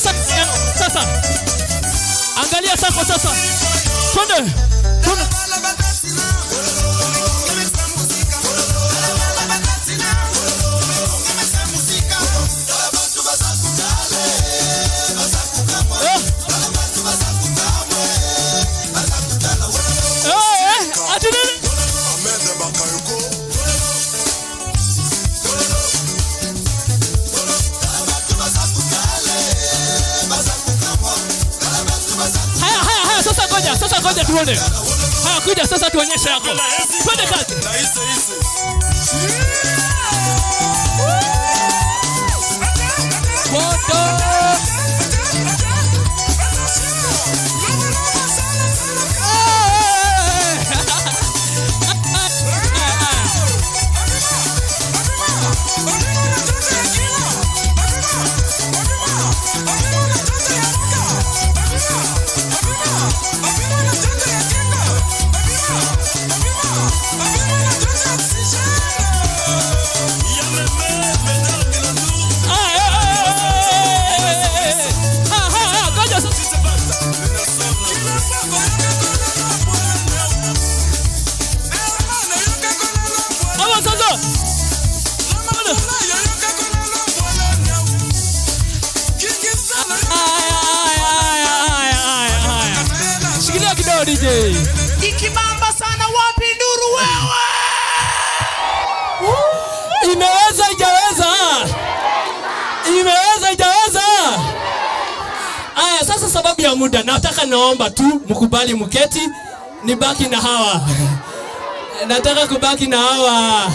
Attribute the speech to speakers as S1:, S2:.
S1: Sasa. Angalia sako sasa. Twende. Sasa ngoja tuone. Haya kuja sasa tuonyeshe yako. Twende kazi. Shikilia kidogo DJ.
S2: Ikibamba sana wapi nduru wewe?
S1: Imeweza ijaweza? Imeweza ijaweza? Aya sasa sababu ya muda nataka naomba tu mkubali mketi nibaki na hawa. Nataka kubaki na hawa.